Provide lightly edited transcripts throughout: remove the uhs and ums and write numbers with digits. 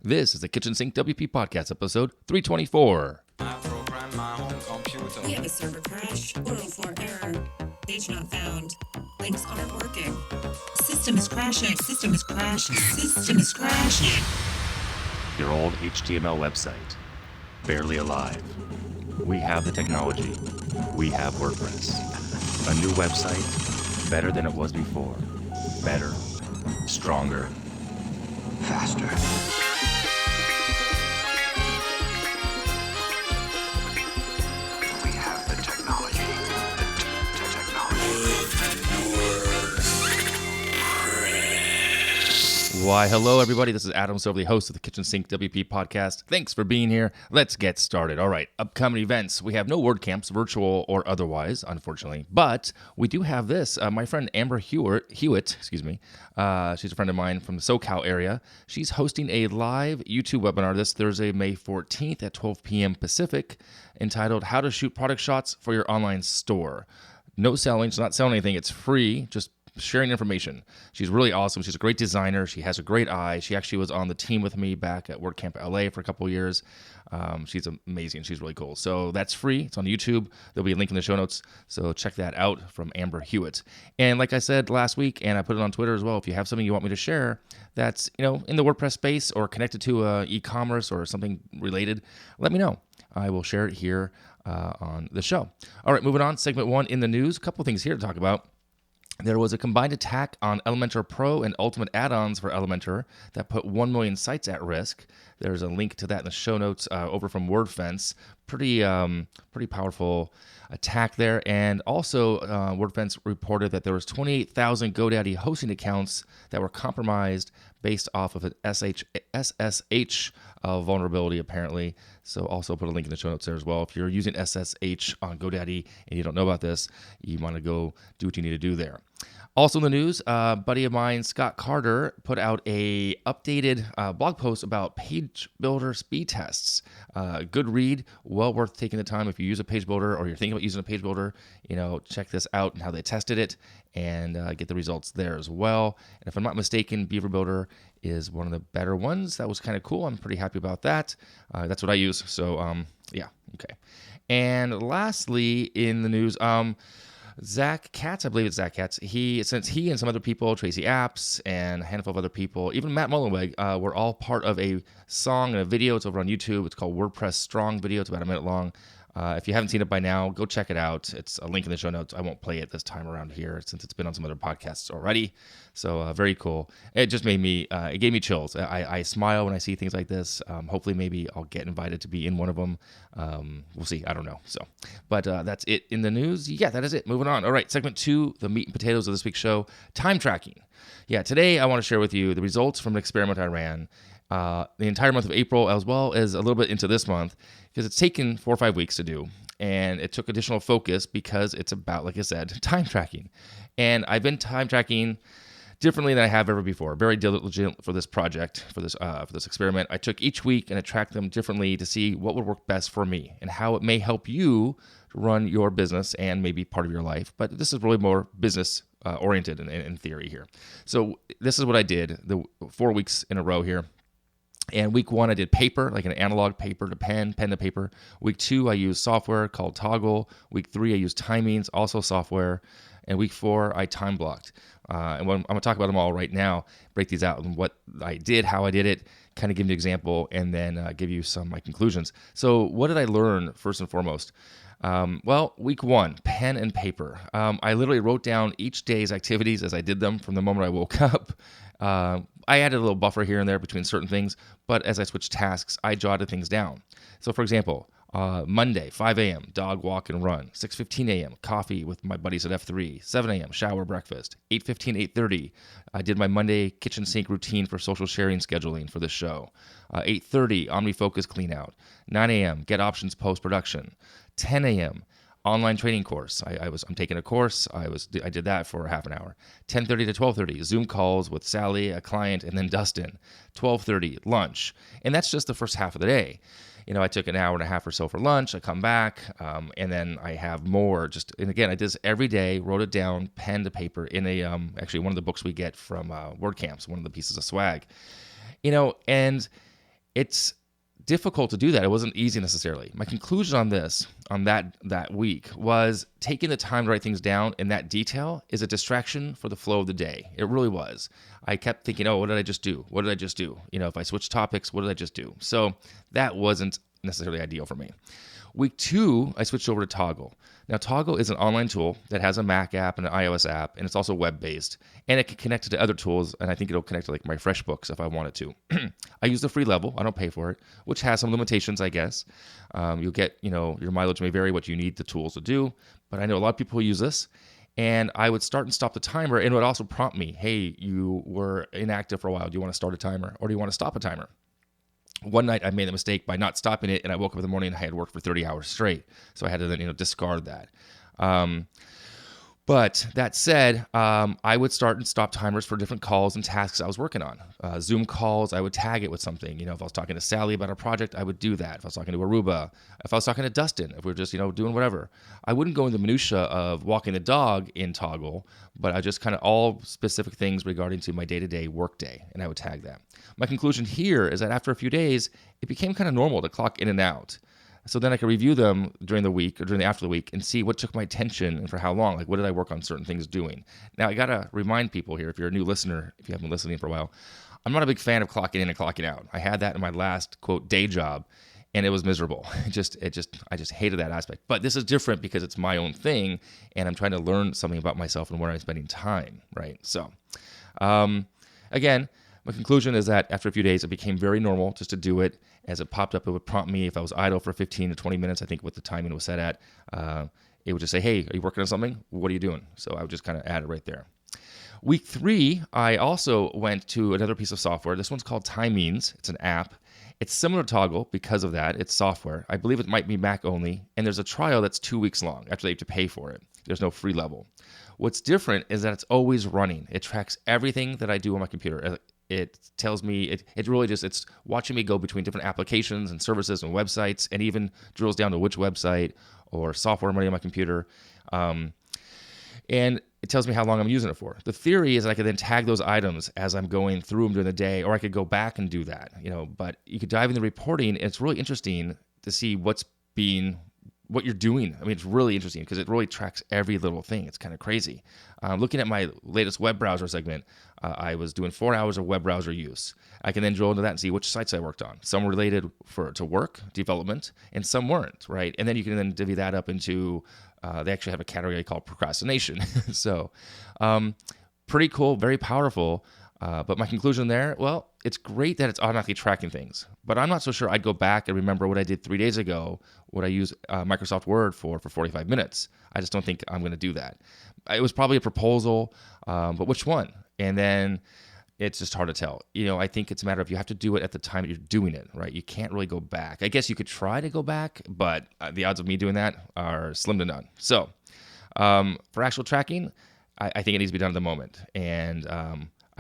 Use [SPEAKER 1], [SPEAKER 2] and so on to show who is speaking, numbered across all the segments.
[SPEAKER 1] This is the Kitchen Sink WP Podcast, episode 324.
[SPEAKER 2] I program my home computer.
[SPEAKER 3] We have a server crash, 404 error, page not found, links aren't working. System is crashing, system is crashing, system is crashing.
[SPEAKER 1] Your old HTML website, barely alive. We have the technology. We have WordPress. A new website, better than it was before. Better, stronger, faster. We have the technology. Why, hello, everybody. This is Addons, the host of the Kitchen Sink WP podcast. Thanks for being here. Let's get started. All right, upcoming events. We have no WordCamps, virtual or otherwise, unfortunately. But we do have this. My friend Amber Hewit, she's a friend of mine from the SoCal area. She's hosting a live YouTube webinar this Thursday, May 14th at 12 p.m. Pacific, entitled How to Shoot Product Shots for Your Online Store. No selling. She's not selling anything. It's free. Just sharing information. She's really awesome. She's a great designer. She has a great eye. She actually was on the team with me back at WordCamp LA for a couple of years. She's amazing. She's really cool. So that's free. It's on YouTube. There'll be a link in the show notes. So check that out from Amber Hewit. And like I said last week, and I put it on Twitter as well, if you have something you want me to share that's, in the WordPress space or connected to e-commerce or something related, let me know. I will share it here on the show. All right, moving on. Segment 1 in the news. A couple things here to talk about. There was a combined attack on Elementor Pro and Ultimate add-ons for Elementor that put 1 million sites at risk. There's a link to that in the show notes over from WordFence. Pretty powerful attack there. And also, WordFence reported that there was 28,000 GoDaddy hosting accounts that were compromised based off of an SSH vulnerability, apparently. So also put a link in the show notes there as well. If you're using SSH on GoDaddy and you don't know about this, you want to go do what you need to do there. Also in the news, a buddy of mine, Scott Carter, put out a updated blog post about page builder speed tests. Good read, well worth taking the time if you use a page builder or you're thinking about using a page builder. Check this out and how they tested it and get the results there as well. And if I'm not mistaken, Beaver Builder is one of the better ones. That was kind of cool. I'm pretty happy about that. That's what I use. So yeah, okay. And lastly, in the news, Zach Katz, I believe it's Zach Katz, since he and some other people, Tracy Apps and a handful of other people, even Matt Mullenweg, were all part of a song and a video. It's over on YouTube. It's called WordPress Strong video. It's about a minute long. If you haven't seen it by now, go check it out. It's a link in the show notes. I won't play it this time around here since it's been on some other podcasts already. So very cool. It just made me, it gave me chills. I smile when I see things like this. Hopefully maybe I'll get invited to be in one of them. We'll see. I don't know. But that's it in the news. Yeah, that is it. Moving on. All right, segment 2, the meat and potatoes of this week's show, time tracking. Yeah, today I want to share with you the results from an experiment I ran the entire month of April, as well as a little bit into this month, because it's taken 4 or 5 weeks to do, and it took additional focus because it's about, like I said, time tracking. And I've been time tracking differently than I have ever before. Very diligent for this project, for this experiment. I took each week and I tracked them differently to see what would work best for me and how it may help you run your business and maybe part of your life. But this is really more business oriented in theory here. So this is what I did the 4 weeks in a row here. And week 1, I did paper, like an analog paper to pen to paper. Week 2, I used software called Toggle. Week 3, I used timings, also software. And week 4, I time blocked. And I'm going to talk about them all right now, break these out and what I did, how I did it, kind of give you an example, and then give you some of my conclusions. So what did I learn first and foremost? Well, week 1, pen and paper. I literally wrote down each day's activities as I did them from the moment I woke up. I added a little buffer here and there between certain things, but as I switched tasks, I jotted things down. So for example, Monday, 5 a.m., dog walk and run. 6:15 a.m., coffee with my buddies at F3. 7 a.m., shower, breakfast. 8:15, 8:30, I did my Monday kitchen sink routine for social sharing scheduling for the show. 8:30, OmniFocus clean out. 9 a.m., get options post-production. 10 a.m., online training course. I'm taking a course. I did that for half an hour. 10:30 to 12:30, Zoom calls with Sally, a client, and then Dustin. 12:30, lunch. And that's just the first half of the day. I took an hour and a half or so for lunch. I come back, and then I have more. And again, I did this every day, wrote it down, pen to paper in actually one of the books we get from WordCamps, one of the pieces of swag. And it's difficult to do that. It wasn't easy necessarily. My conclusion on this, on that week, was taking the time to write things down in that detail is a distraction for the flow of the day. It really was. I kept thinking, oh, what did I just do? What did I just do? If I switch topics, what did I just do? So that wasn't necessarily ideal for me. Week 2, I switched over to Toggle. Now, Toggle is an online tool that has a Mac app and an iOS app, and it's also web-based, and it can connect it to other tools, and I think it'll connect to like my FreshBooks if I wanted to. I use the free level. I don't pay for it, which has some limitations, I guess. You'll get, your mileage may vary what you need the tools to do, but I know a lot of people who use this, and I would start and stop the timer, and it would also prompt me, hey, you were inactive for a while. Do you want to start a timer, or do you want to stop a timer? One night I made a mistake by not stopping it, and I woke up in the morning and I had worked for 30 hours straight. So I had to then, discard that. But that said, I would start and stop timers for different calls and tasks I was working on. Zoom calls, I would tag it with something. If I was talking to Sally about a project, I would do that. If I was talking to Aruba, if I was talking to Dustin, if we were just, doing whatever. I wouldn't go into the minutia of walking the dog in Toggle, but I just kind of all specific things regarding to my day-to-day workday, and I would tag that. My conclusion here is that after a few days, it became kind of normal to clock in and out. So then I could review them during the week or during the after the week and see what took my attention and for how long. Like, what did I work on certain things doing? Now, I got to remind people here, if you're a new listener, if you haven't been listening for a while, I'm not a big fan of clocking in and clocking out. I had that in my last, quote, day job, and it was miserable. I just hated that aspect. But this is different because it's my own thing, and I'm trying to learn something about myself and where I'm spending time, right? So, again, my conclusion is that after a few days, it became very normal just to do it. As it popped up, it would prompt me if I was idle for 15 to 20 minutes, I think what the timing was set at. It would just say, hey, are you working on something? What are you doing? So I would just kind of add it right there. Week 3, I also went to another piece of software. This one's called Timings. It's an app. It's similar to Toggle because of that. It's software. I believe it might be Mac only. And there's a trial that's 2 weeks long. Actually, you have to pay for it. There's no free level. What's different is that it's always running. It tracks everything that I do on my computer. It tells me, it's watching me go between different applications and services and websites, and even drills down to which website or software I'm running on my computer. And it tells me how long I'm using it for. The theory is I could then tag those items as I'm going through them during the day, or I could go back and do that, but you could dive into reporting. And it's really interesting to see what you're doing. I mean, it's really interesting because it really tracks every little thing. It's kind of crazy. Looking at my latest web browser segment, I was doing 4 hours of web browser use. I can then drill into that and see which sites I worked on. Some were related to work, development, and some weren't, right? And then you can then divvy that up into, they actually have a category called procrastination. So pretty cool, very powerful. But my conclusion there, well, it's great that it's automatically tracking things, but I'm not so sure I'd go back and remember what I did 3 days ago, what I use Microsoft Word for 45 minutes. I just don't think I'm going to do that. It was probably a proposal, but which one? And then it's just hard to tell. I think it's a matter of you have to do it at the time that you're doing it, right? You can't really go back. I guess you could try to go back, but the odds of me doing that are slim to none. So for actual tracking, I think it needs to be done at the moment. And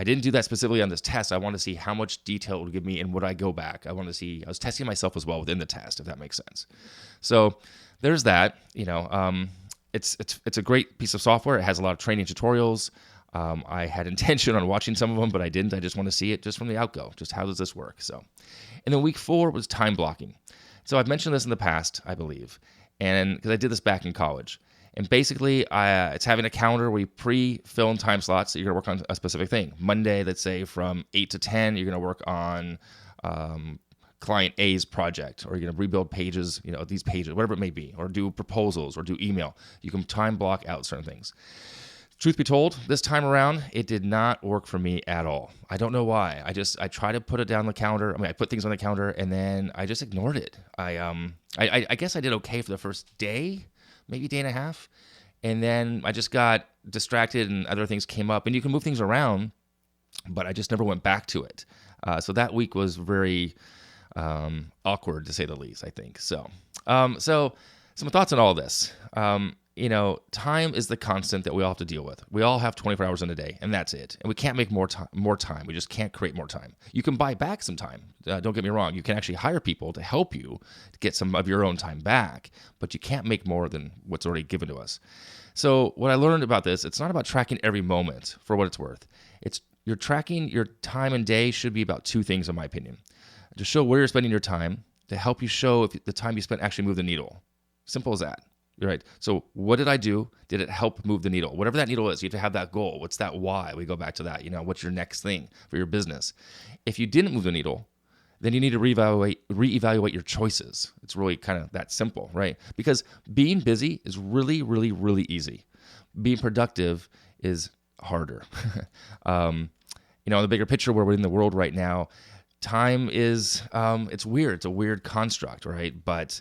[SPEAKER 1] I didn't do that specifically on this test. I want to see how much detail it would give me and would I go back. I was testing myself as well within the test, if that makes sense. So there's that. It's a great piece of software. It has a lot of training tutorials. I had intention on watching some of them, but I didn't. I just want to see it just from the outgo. Just how does this work? So, and then week 4 was time blocking. So I've mentioned this in the past, I believe, and because I did this back in college. And basically, it's having a calendar where you pre-fill in time slots that you're going to work on a specific thing. Monday, let's say from 8 to 10, you're going to work on client A's project, or you're going to rebuild pages, these pages, whatever it may be, or do proposals, or do email. You can time block out certain things. Truth be told, this time around, it did not work for me at all. I don't know why. I try to put it down the calendar. I put things on the calendar, and then I just ignored it. I guess I did okay for the first day, maybe day and a half. And then I just got distracted and other things came up. And you can move things around, but I just never went back to it. So that week was very awkward, to say the least, I think. So some thoughts on all this. Time is the constant that we all have to deal with. We all have 24 hours in a day, and that's it. And we can't make more time. We just can't create more time. You can buy back some time. Don't get me wrong. You can actually hire people to help you to get some of your own time back, but you can't make more than what's already given to us. So what I learned about this, it's not about tracking every moment for what it's worth. You're tracking your time and day should be about 2 things, in my opinion. to show where you're spending your time, to help you show if the time you spent actually moved the needle. Simple as that. Right. So what did I do? Did it help move the needle? Whatever that needle is, you have to have that goal. What's that why? We go back to that. What's your next thing for your business? If you didn't move the needle, then you need to reevaluate your choices. It's really kind of that simple, right? Because being busy is really, really, really easy. Being productive is harder. In the bigger picture where we're in the world right now, time is, it's weird. It's a weird construct, right? But,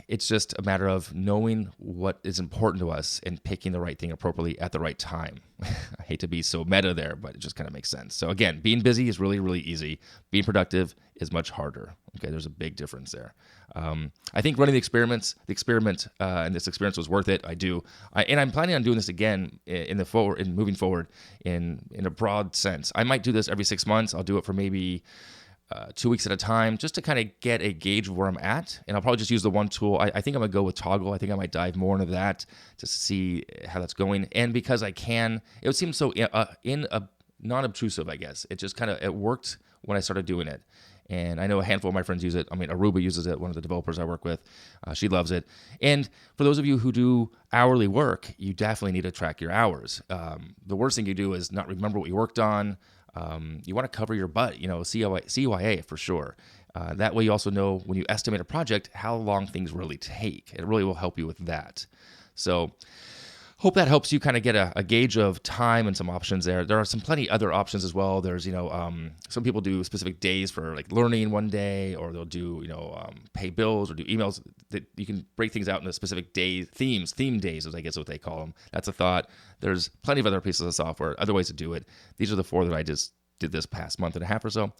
[SPEAKER 1] it's just a matter of knowing what is important to us and picking the right thing appropriately at the right time. I hate to be so meta there, but it just kind of makes sense. So again, being busy is really, really easy. Being productive is much harder. Okay, there's a big difference there. I think running the experiment, and this experience was worth it. And I'm planning on doing this again in moving forward in a broad sense. I might do this every 6 months. I'll do it for maybe 2 weeks at a time, just to kind of get a gauge of where I'm at. And I'll probably just use the one tool. I think I'm going to go with Toggle. I think I might dive more into that to see how that's going. And because it would seem so non-obtrusive, I guess. It worked when I started doing it. And I know a handful of my friends use it. Aruba uses it, one of the developers I work with. She loves it. And for those of you who do hourly work, you definitely need to track your hours. The worst thing you do is not remember what you worked on. You want to cover your butt, CYA for sure. That way you also know when you estimate a project, how long things really take. It really will help you with that. So hope that helps you kind of get a gauge of time and some options there. There are plenty other options as well. There's, some people do specific days for like learning one day, or they'll do, pay bills or do emails. That you can break things out into specific theme days, as I guess what they call them. That's a thought. There's plenty of other pieces of software, other ways to do it. These are the 4 that I just did this past month and a half or so.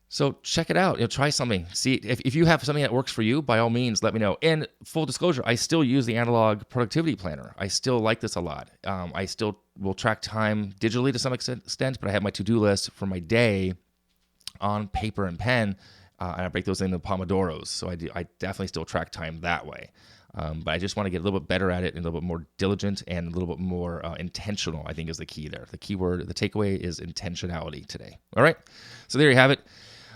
[SPEAKER 1] So check it out. Try something. See if you have something that works for you. By all means, let me know. And full disclosure, I still use the analog productivity planner. I still like this a lot. I still will track time digitally to some extent, but I have my to-do list for my day on paper and pen, and I break those into Pomodoros. So I definitely still track time that way. But I just want to get a little bit better at it and a little bit more diligent and a little bit more intentional, I think, is the key there. The keyword, the takeaway is intentionality today. All right. So there you have it.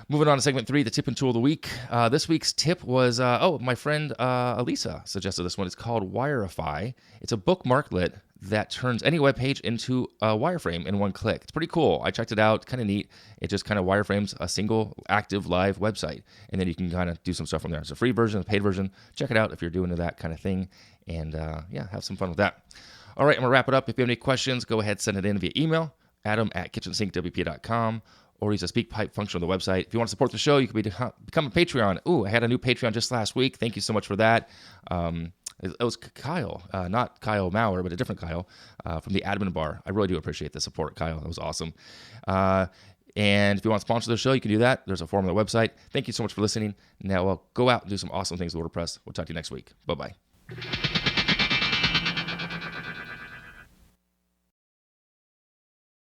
[SPEAKER 1] Moving on to segment 3, the tip and tool of the week. This week's tip was, my friend Elisa suggested this one. It's called Wireframe. It's a bookmarklet that turns any web page into a wireframe in one click. It's pretty cool. I checked it out. Kind of neat. It just kind of wireframes a single active live website, and then you can kind of do some stuff from there. It's a free version, a paid version. Check it out if you're doing that kind of thing, and have some fun with that. All right, I'm going to wrap it up. If you have any questions, go ahead, send it in via email, adam@kitchensinkwp.com, or use a speak pipe function on the website. If you want to support the show, you can become a Patreon. Ooh, I had a new Patreon just last week. Thank you so much for that. It was Kyle, not Kyle Maurer, but a different Kyle from the admin bar. I really do appreciate the support, Kyle. That was awesome. And if you want to sponsor the show, you can do that. There's a form on the website. Thank you so much for listening. Now, go out and do some awesome things with WordPress. We'll talk to you next week. Bye-bye.